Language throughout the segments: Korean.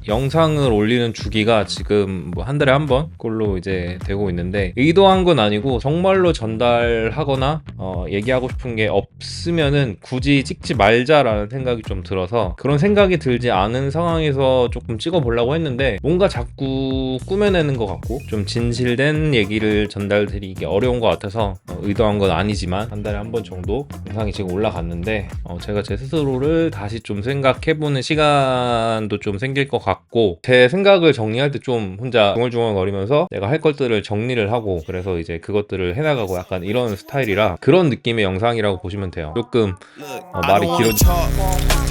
영상을 올리는 주기가 지금 뭐 한 달에 한 번꼴로 이제 되고 있는데, 의도한 건 아니고 정말로 전달하거나 얘기하고 싶은 게 없으면은 굳이 찍지 말자라는 생각이 좀 들어서, 그런 생각이 들지 않은 상황에서 조금 찍어보려고 했는데 뭔가 자꾸 꾸며내는 것 같고 좀 진실된 얘기를 전달드리기 어려운 것 같아서 의도한 건 아니지만 한 달에 한 번 정도 영상이 지금 올라갔는데, 제가 제 스스로를 다시 좀 생각해보는 시간도 좀 생길 것 같고, 제 생각을 정리할 때 좀 혼자 중얼중얼거리면서 내가 할 것들을 정리를 하고, 그래서 이제 그것들을 해나가고 약간 이런 스타일이라 그런 느낌의 영상이라고 보시면 돼요. 조금 말이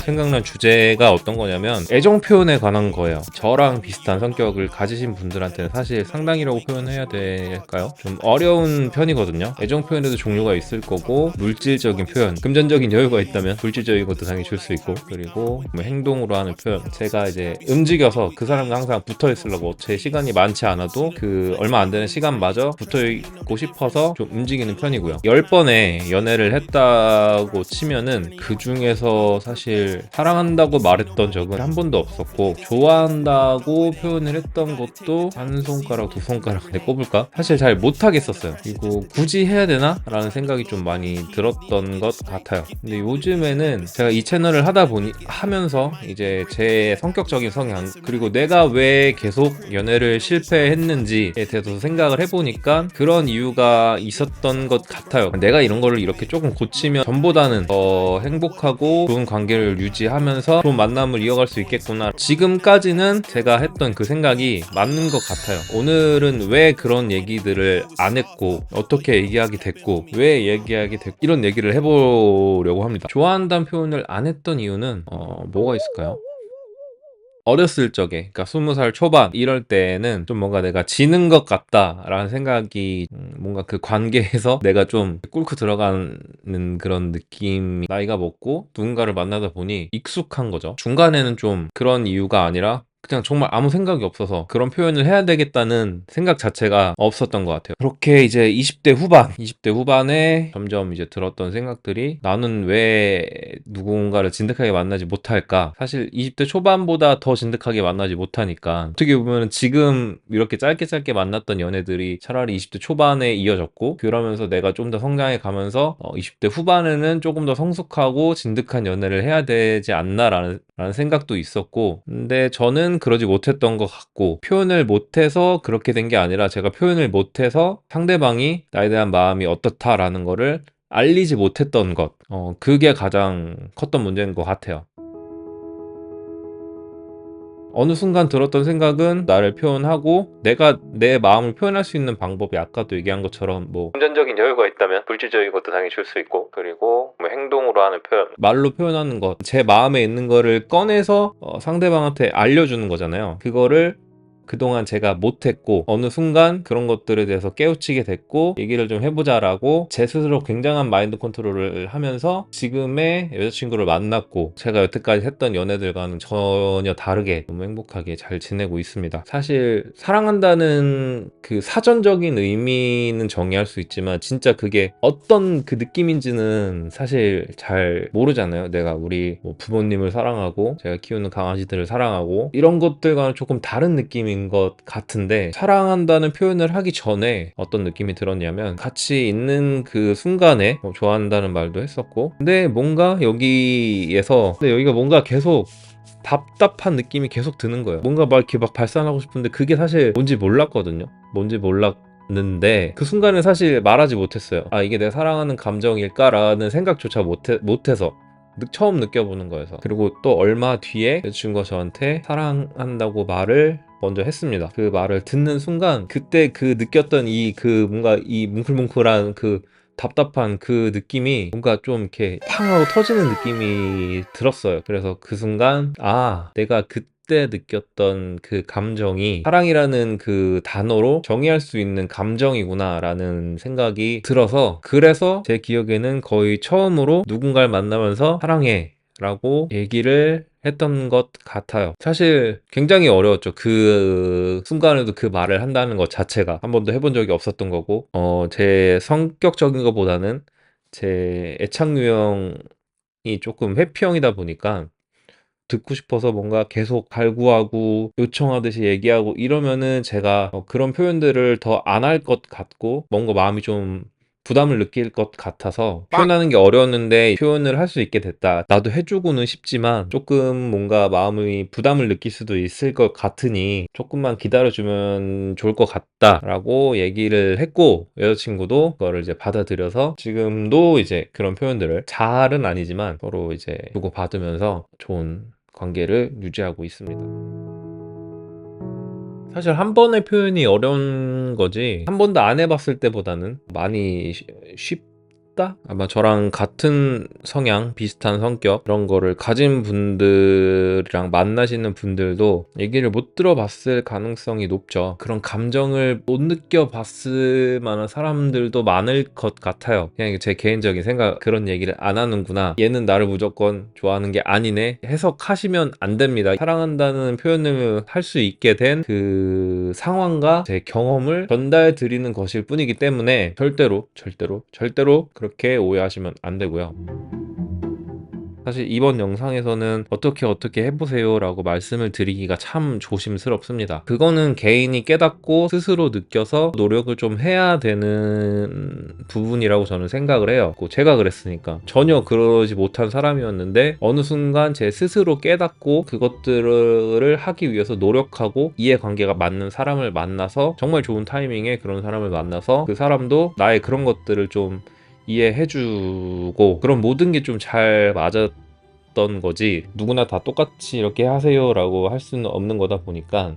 생각난 주제가 어떤 거냐면 애정 표현에 관한 거예요. 저랑 비슷한 성격을 가지신 분들한테는 사실 상당히라고 표현해야 될까요? 좀 어려운 편이거든요. 애정 표현에도 종류가 있을 거고, 물질적인 표현, 금전적인 여유가 있다면 물질적인 것도 당연히 줄 수 있고, 그리고 뭐 행동으로 하는 표현, 제가 이제 움직여서 그 사람과 항상 붙어 있으려고, 제 시간이 많지 않아도 그 얼마 안 되는 시간마저 붙어 있고 싶어서 좀 움직이는 편이고요. 10번의 연애를 했다고 치면은 그 중에서 사실 사랑한다고 말했던 적은 한 번도 없었고, 좋아한다고 표현을 했던 것도 한 손가락 두 손가락 내 꼽을까? 사실 잘 못하겠었어요. 그리고 굳이 해야 되나? 라는 생각이 좀 많이 들었던 것 같아요. 근데 요즘에는 제가 이 채널을 하면서 이제 제 성격적인 성향, 그리고 내가 왜 계속 연애를 실패했는지에 대해서 생각을 해보니까 그런 이유가 있었던 것 같아요. 내가 이런 거를 이렇게 조금 고치면 전보다는 더 행복하고 좋은 관계를 유지하면서 좋은 만남을 이어갈 수 있겠구나. 지금까지는 제가 했던 그 생각이 맞는 것 같아요. 오늘은 왜 그런 얘기들을 안 했고, 어떻게 얘기하게 됐고, 왜 얘기하게 됐고, 이런 얘기를 해보려고 합니다. 좋아한다는 표현을 안 했던 이유는 뭐가 있을까요? 어렸을 적에, 그러니까 20살 초반 이럴 때는 좀 뭔가 내가 지는 것 같다라는 생각이, 뭔가 그 관계에서 내가 좀 꿀고 들어가는 그런 느낌. 나이가 먹고 누군가를 만나다 보니 익숙한 거죠. 중간에는 좀 그런 이유가 아니라 그냥 정말 아무 생각이 없어서 그런 표현을 해야 되겠다는 생각 자체가 없었던 것 같아요. 그렇게 이제 20대 후반에 점점 이제 들었던 생각들이, 나는 왜 누군가를 진득하게 만나지 못할까? 사실 20대 초반보다 더 진득하게 만나지 못하니까, 어떻게 보면 지금 이렇게 짧게 만났던 연애들이 차라리 20대 초반에 이어졌고, 그러면서 내가 좀 더 성장해 가면서 20대 후반에는 조금 더 성숙하고 진득한 연애를 해야 되지 않나라는 생각도 있었고, 근데 저는 그러지 못했던 것 같고, 표현을 못해서 그렇게 된 게 아니라 제가 표현을 못해서 상대방이 나에 대한 마음이 어떻다라는 거를 알리지 못했던 것, 그게 가장 컸던 문제인 것 같아요. 어느 순간 들었던 생각은, 나를 표현하고 내가 내 마음을 표현할 수 있는 방법이 아까도 얘기한 것처럼 뭐 금전적인 여유가 있다면 물질적인 것도 당연히 줄 수 있고, 그리고 뭐 행동으로 하는 표현, 말로 표현하는 것, 제 마음에 있는 거를 꺼내서 상대방한테 알려주는 거잖아요. 그거를 그동안 제가 못했고, 어느 순간 그런 것들에 대해서 깨우치게 됐고, 얘기를 좀 해보자라고 제 스스로 굉장한 마인드 컨트롤을 하면서 지금의 여자친구를 만났고, 제가 여태까지 했던 연애들과는 전혀 다르게 너무 행복하게 잘 지내고 있습니다. 사실 사랑한다는 그 사전적인 의미는 정의할 수 있지만, 진짜 그게 어떤 그 느낌인지는 사실 잘 모르잖아요. 내가 우리 뭐 부모님을 사랑하고 제가 키우는 강아지들을 사랑하고 이런 것들과는 조금 다른 느낌인 것 같은데, 사랑한다는 표현을 하기 전에 어떤 느낌이 들었냐면, 같이 있는 그 순간에 좋아한다는 말도 했었고, 근데 뭔가 여기가 뭔가 계속 답답한 느낌이 계속 드는 거예요. 뭔가 막 이렇게 막 발산하고 싶은데 그게 사실 뭔지 몰랐거든요. 뭔지 몰랐는데 그 순간에 사실 말하지 못했어요. 아, 이게 내가 사랑하는 감정일까라는 생각조차 못해서 처음 느껴보는 거여서. 그리고 또 얼마 뒤에 여자친구가 저한테 사랑한다고 말을 먼저 했습니다. 그 말을 듣는 순간, 그때 그 느꼈던 뭔가 이 뭉클뭉클한 그 답답한 그 느낌이 뭔가 좀 이렇게 팡 하고 터지는 느낌이 들었어요. 그래서 그 순간, 아, 내가 그때 느꼈던 그 감정이 사랑이라는 그 단어로 정의할 수 있는 감정이구나 라는 생각이 들어서, 그래서 제 기억에는 거의 처음으로 누군가를 만나면서 사랑해 라고 얘기를 했던 것 같아요. 사실 굉장히 어려웠죠. 그 순간에도 그 말을 한다는 것 자체가 한 번도 해본 적이 없었던 거고, 제 성격적인 것보다는 제 애착 유형이 조금 회피형이다 보니까 듣고 싶어서 뭔가 계속 갈구하고 요청하듯이 얘기하고 이러면은 제가 그런 표현들을 더 안 할 것 같고 뭔가 마음이 좀 부담을 느낄 것 같아서 표현하는 게 어려웠는데 표현을 할 수 있게 됐다. 나도 해주고는 싶지만 조금 뭔가 마음이 부담을 느낄 수도 있을 것 같으니 조금만 기다려주면 좋을 것 같다라고 얘기를 했고, 여자친구도 그거를 이제 받아들여서 지금도 이제 그런 표현들을 잘은 아니지만 서로 이제 주고받으면서 좋은 관계를 유지하고 있습니다. 사실 한 번의 표현이 어려운 거지 한 번도 안 해봤을 때보다는 많이 쉽다? 아마 저랑 같은 성향, 비슷한 성격 그런 거를 가진 분들이랑 만나시는 분들도 얘기를 못 들어봤을 가능성이 높죠. 그런 감정을 못 느껴봤을 만한 사람들도 많을 것 같아요. 그냥 제 개인적인 생각, 그런 얘기를 안 하는구나, 얘는 나를 무조건 좋아하는 게 아니네, 해석하시면 안 됩니다. 사랑한다는 표현을 할 수 있게 된 그 상황과 제 경험을 전달 드리는 것일 뿐이기 때문에 절대로 그렇게 오해하시면 안 되고요. 사실 이번 영상에서는 어떻게 해보세요 라고 말씀을 드리기가 참 조심스럽습니다. 그거는 개인이 깨닫고 스스로 느껴서 노력을 좀 해야 되는 부분이라고 저는 생각을 해요. 제가 그랬으니까. 전혀 그러지 못한 사람이었는데 어느 순간 제 스스로 깨닫고 그것들을 하기 위해서 노력하고 이해관계가 맞는 사람을 만나서, 정말 좋은 타이밍에 그런 사람을 만나서 그 사람도 나의 그런 것들을 좀 이해해주고 그런 모든 게 좀 잘 맞았던 거지, 누구나 다 똑같이 이렇게 하세요 라고 할 수는 없는 거다 보니까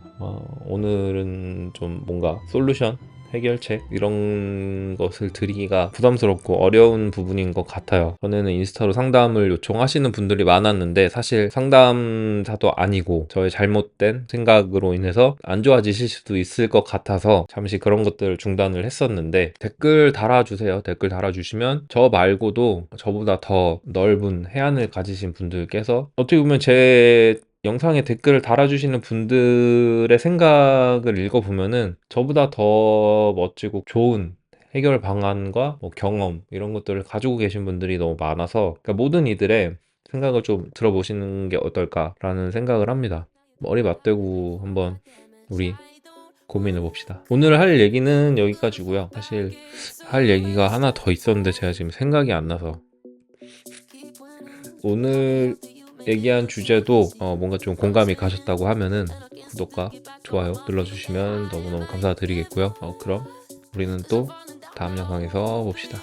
오늘은 좀 뭔가 솔루션, 해결책 이런 것을 드리기가 부담스럽고 어려운 부분인 것 같아요. 전에는 인스타로 상담을 요청하시는 분들이 많았는데 사실 상담사도 아니고 저의 잘못된 생각으로 인해서 안 좋아지실 수도 있을 것 같아서 잠시 그런 것들을 중단을 했었는데, 댓글 달아주세요. 댓글 달아주시면 저 말고도 저보다 더 넓은 해안을 가지신 분들께서 어떻게 보면 제 영상에 댓글을 달아주시는 분들의 생각을 읽어보면은 저보다 더 멋지고 좋은 해결 방안과 경험 이런 것들을 가지고 계신 분들이 너무 많아서, 그러니까 모든 이들의 생각을 좀 들어보시는 게 어떨까라는 생각을 합니다. 머리 맞대고 한번 우리 고민해 봅시다. 오늘 할 얘기는 여기까지고요. 사실 할 얘기가 하나 더 있었는데 제가 지금 생각이 안 나서, 오늘 얘기한 주제도 뭔가 좀 공감이 가셨다고 하면은 구독과 좋아요 눌러주시면 너무너무 감사드리겠고요. 그럼 우리는 또 다음 영상에서 봅시다.